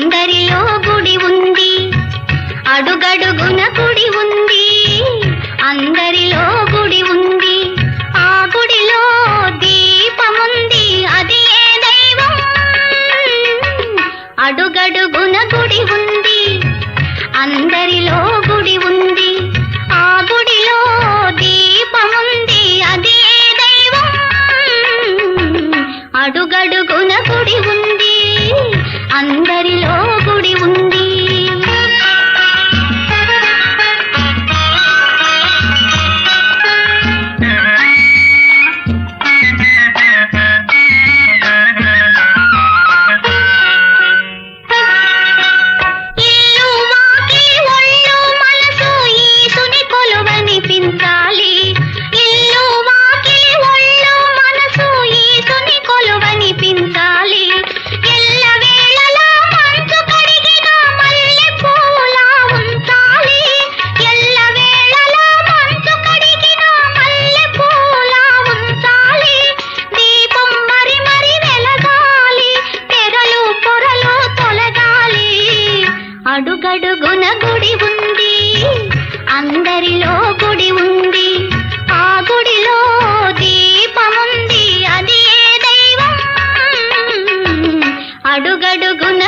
అందరిలో గుడి ఉంది, అడుగడుగున గుడి ఉంది. అందరిలో గుడి ఉంది, ఆ గుడిలో దీపముంది, అది ఏ దైవం. అడుగడుగున గుడి ఉంది, అందరిలో గుడి ఉంది, ఆ గుడిలో దీపముంది, అది ఏ దైవం. అడుగడుగున గుడి ఉంది, అందరిలో గుడి ఉంది. అడుగడుగున గుడి ఉంది, అందరిలో గుడి ఉంది, ఆ గుడిలో దీపముంది, అది ఏ దైవం. అడుగడుగున